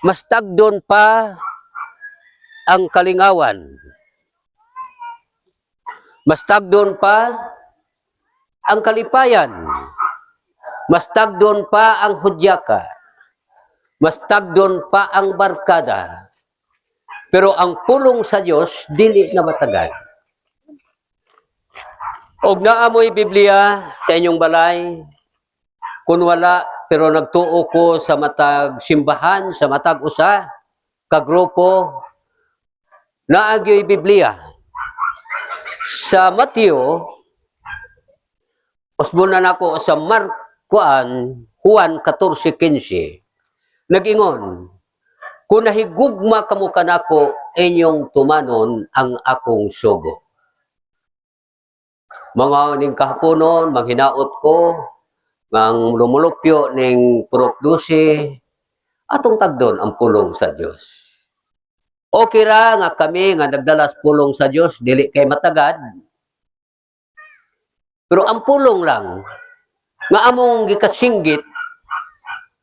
mas tagdon pa ang kalingawan. Mas tagdon pa ang kalipayan. Mas tagdon pa ang hudyaka. Mas tagdon pa ang barkada. Pero ang pulong sa Dios dili na matagad. Og naamoy Biblia sa inyong balay, kun wala pero nagtuo ko sa matag simbahan, sa matag usa ka grupo, naagyoy Biblia sa Mateo, osbunan ako sa Juan 14:15. Nag-ingon, kung nahigugma kamo kanako, inyong tumanon ang akong sugo. Mga ning kahaponon, manghinaot ko, ng lumulupyo ning purok 12, atong tagdon ang pulong sa Dios. Okay ra nga kami nga nagdalas pulong sa Dios, dili kay matagad. Pero ang pulong lang nga among gikasinggit,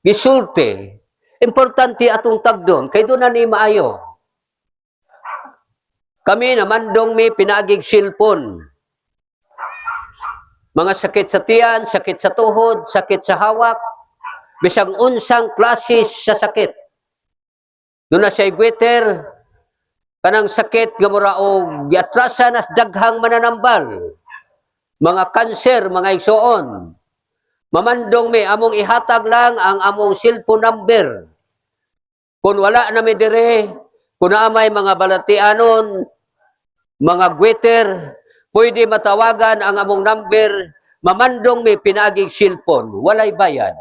gisulti, importante atong tagdon kay doon na ni maayo. Kami naman dong may pinagig silpon. Mga sakit sa tiyan, sakit sa tuhod, sakit sa hawak, bisang unsang klase sa sakit. Doon na siya igweter, kanang sakit nga mura og giatrasa nas daghang mananambal. Mga kanser, mga igsoon. Mamandong mi among ihatag lang ang among cellphone number. Kung wala na mi dire, kung naamay mga balatianon, mga gweter, pwede matawagan ang among number, mamandong mi pinagig cellphone, walay bayad.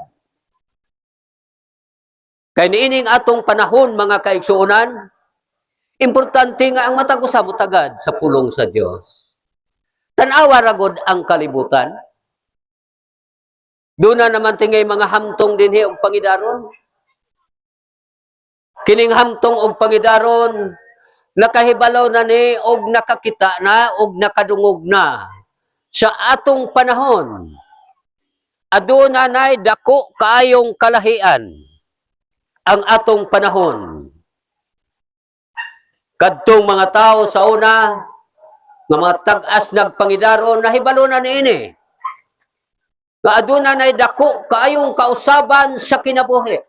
Kay niining atong panahon mga kaigsuonan, importante nga ang matag usa mutagad sa pulong sa Dios. Tan-awa ragod ang kalibutan. Doon na naman tingay mga hamtong dinhi og pangidaron. Kining hamtong og pangidaron, nakahibalaw na ni og nakakita na og nakadungog na sa atong panahon. Aduna nay dako kaayong kalahian ang atong panahon. Kadtong mga tao sa una, nga mga tag-as nagpangidaron, nahibalo na niini. Nga aduna nay dako kaayong kausaban sa kinabuhi.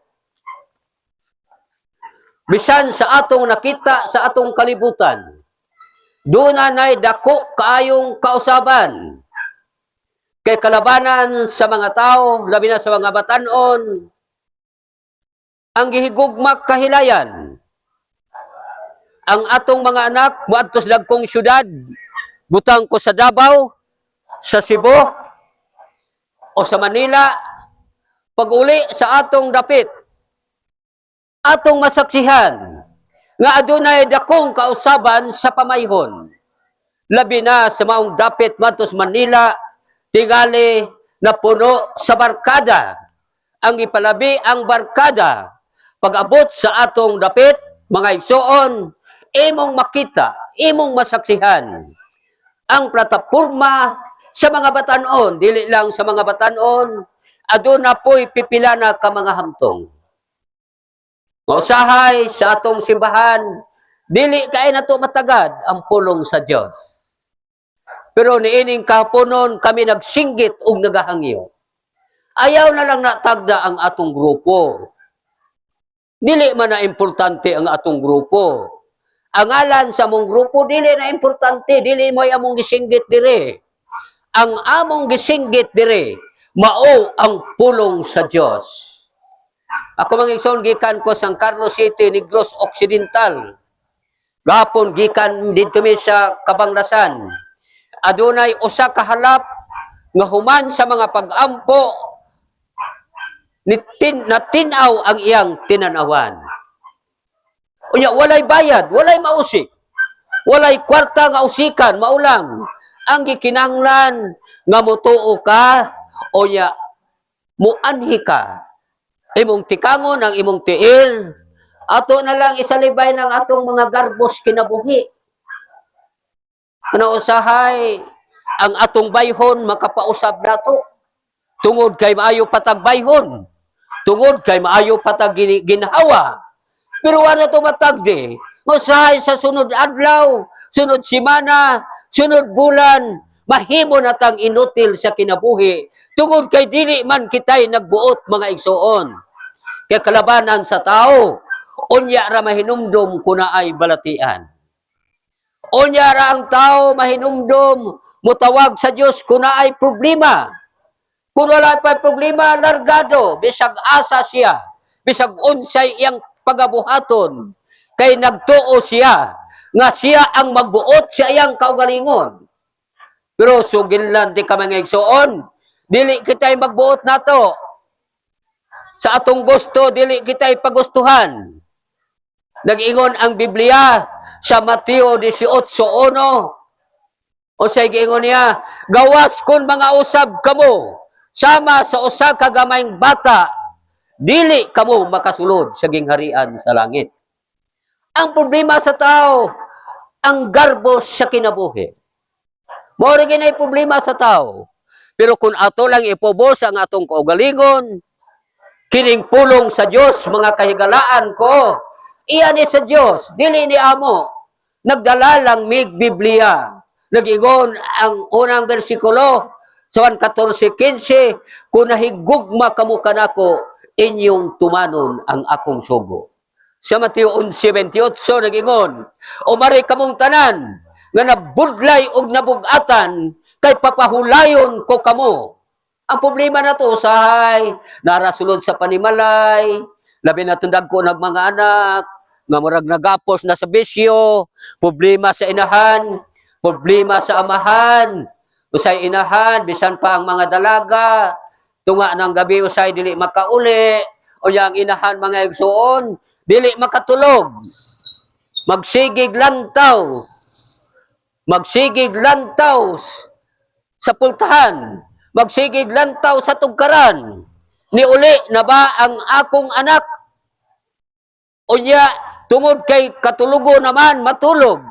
Bisan sa atong nakita sa atong kalibutan, doon nay dako kaayong kausaban. Kay kalabanan sa mga tao, labi na sa mga batanon, ang gihigugmak kahilayan. Ang atong mga anak, muadto sa dagkong syudad, butang ko sa Davao, sa Cebu, o sa Manila, pag-uli sa atong dapit, atong masaksihan, nga adunay dakong kausaban sa pamayhon. Labi na sa maong dapit matos Manila, tingali na puno sa barkada. Ang ipalabi ang barkada, pag-abot sa atong dapit, mga igsoon, imong makita, imong masaksihan ang plataporma sa mga batanon, dili lang sa mga batanon, aduna po'y pipila na ka mga hamtong. Mausahay sa atong simbahan, dili kay nato matagad ang pulong sa Dios. Pero niining kahaponon kami nagsinggit og nagahangyo. Ayaw na lang natagda ang atong grupo. Dili man na importante ang atong grupo. Ang ngalan sa among grupo, dili na importante, dili mo among gisinggit dire. Ang among gisinggit dire, mao ang pulong sa Dios. Ako mga igsoon, gikan ko San Carlos City, Negros Occidental. Gapon gikan dito mi sa Kabanglasan. Adunay usa ka halap nga human sa mga pag-ampo natinaw ang iyang tinanawan. Unya walay bayad, walay mausik. Walay kwarta nga usikan, maulang. Ang gikinanglan nga mutuo ka, unya muanhi ka. Imong tikangon ang imong tiil, ato na lang isalibay ng atong mga garbos kinabuhi. Ano usahay, ang atong bayhon makapausab nato. Tungod kay maayo patag bayhon. Tungod kay maayo patag ginhawa. Pero wala to matagdi. Usahay sa sunod adlaw, sunod semana, sunod bulan, mahimo na tang inutil sa kinabuhi. Tungod kay dili man kitay nagbuot mga igsoon. Kay kalabanan sa tao, unya ra mahinumdum kuna ay balatian. Unya ra ang tao mahinumdum, mutawag sa Dios kuna ay problema. Kung wala pa problema, largado, bisag asa siya, bisag unsay iyang pagabuhaton, kay nagtuo siya, nga siya ang magbuot sa iyang kaugalingon. Pero sugillan di ka mga igsoon, dili kita'y magbuot nato. Sa atong gusto, dili kita'y pagustuhan. Nag-ingon ang Biblia sa Mateo 18:1. O sa giingon niya, gawas kun mga usab kamo, sama sa usa ka gamayng bata, dili kamo makasulod sa gingharian sa langit. Ang problema sa tao, ang garbos sa kinabuhi. Mao rin ginay problema sa tao. Pero kung ato lang ipubos ang atong kaugalingon, kining pulong sa Dios, mga kahigalaan ko, iyan ni sa Dios, dili ni amo. Nagdala lang mig Biblia. Nag-ingon ang unang bersikulo, sa 1:14-15, kung nahigugma kamo kanako, inyong tumanon ang akong sugo. Sa Mateo 11:28 nag-ingon, umari kamong tanan, nga nabudlay og nabugatan, kay papahulayon ko kamo. Ang problema na to, sahay, narasulod sa panimalay, labi na tundag ko ng mga anak, nga murag nagapos na sa bisyo, problema sa inahan, problema sa amahan, usay inahan, bisan pa ang mga dalaga, tunga ng gabi usay dili makauli, o yang inahan mga igsoon, dili makatulog, magsigig lantaw sa pultahan, magsigig lantaw sa tugkaran, ni uli na ba ang akong anak? Unya, tungod kay katulugo naman, matulog.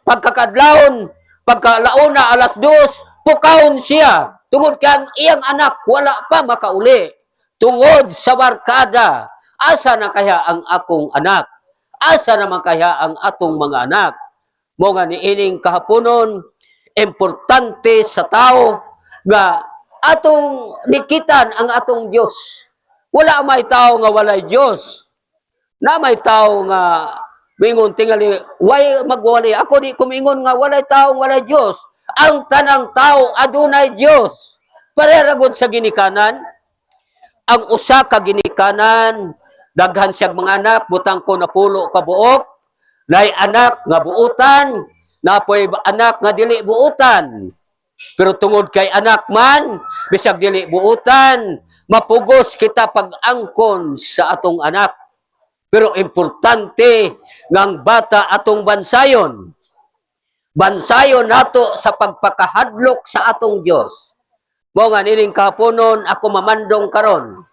Pagkakadlaon, pagkalauna, 2:00, pukawon siya. Tungod kay ang iyang anak, wala pa makauli. Tungod sa barkada, asa na kaya ang akong anak? Asa naman kaya ang atong mga anak? Mo nga niining kahaponon, importante sa tao nga atong nikitan ang atong Dios. Wala may tao nga walay Dios. Na may tao nga mingon tingali, why magwalay? Ako di kumingon nga walay tao walay Dios. Ang tanang tao adunay Dios. Pareragod sa ginikanan, ang usa ka ginikanan, daghan siyang mga anak, butang ko na pulo ka buok, nay anak nga buutan, napoy anak nga dili buutan. Pero tungod kay anak man, bisag dili buutan, mapugos kita pag-angkon sa atong anak. Pero importante ngang bata atong bansayon. Bansayon nato sa pagpakahadlok sa atong Dios. Mo nga nining kahaponon ako mamandong karon.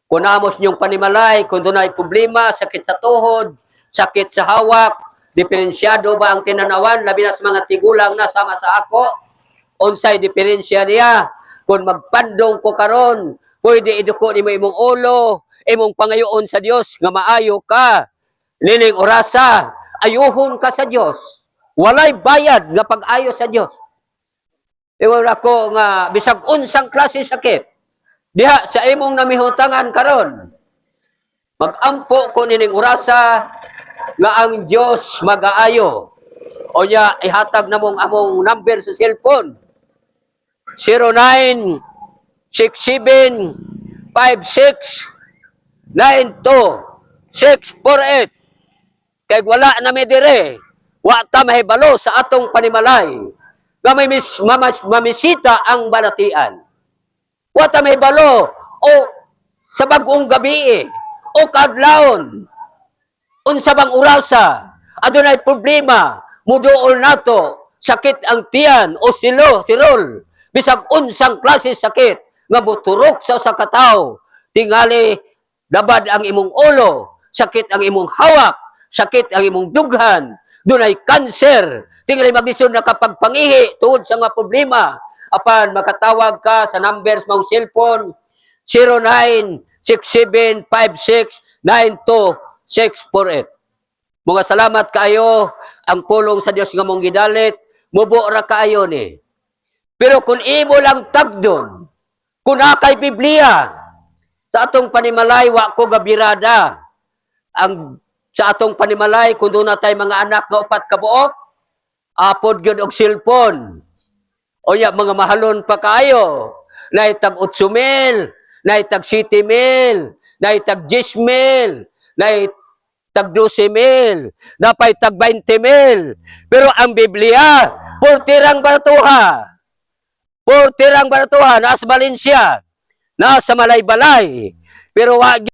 Kung amos niyong panimalay, kung dunay problema, sakit sa tuhod, sakit sa hawak, diferensyado ba ang tinanawan, labi na sa mga tigulang na sama sa ako, unsay diferensya niya, kung magpandong ko karon, pwede iduko ni mo imong ulo, imong pangayoon sa Dios, nga maayo ka, nining orasa, ayuhon ka sa Dios, walay bayad nga pag-ayo sa Dios. Iwan ako nga, bisag unsang klase sakit, diha sa imong namihutangan karon, magampo ko nining orasa, nga ang Dios mag-aayo. O niya, ihatag na mong among number sa cellphone. 0967569248. Kay wala na may dire, wa ta mahibalo sa atong panimalay. Nga may mamisita ang balatian. Wa ta mahibalo o sa bagong gabi o kadlawon. Unsa bang urasa, adunay problema, muduol nato, sakit ang tiyan o sirol, bisag unsang klase sakit, nga buturok sa usa ka tawo, tingali dabad ang imong ulo, sakit ang imong hawak, sakit ang imong dughan, dunay kanser, tingali maglisod na kapag pangihi, tuod sa nga problema, apan makatawag ka sa numbers mong cellphone, 09675692 648. Mga salamat kayo ang pulong sa Dios nga mong gidalit, mubo ra kaayo ni. Pero kung imo lang tabdon, kung kay Biblia, sa atong panimalay wa ko gabirada. Ang sa atong panimalay kung doon na tay mga anak nga 4 ka buok, apod gyud og cellphone. O ya, mga mahalon pa kayo. Naitag 8,000, naitag 7,000, naitag 10,000, naitag 12,000, napay tag 20,000. Pero ang Biblia, purtirang baratuha. Purtirang baratuha, nasa Valencia, nasa Malay-Balay. Pero wag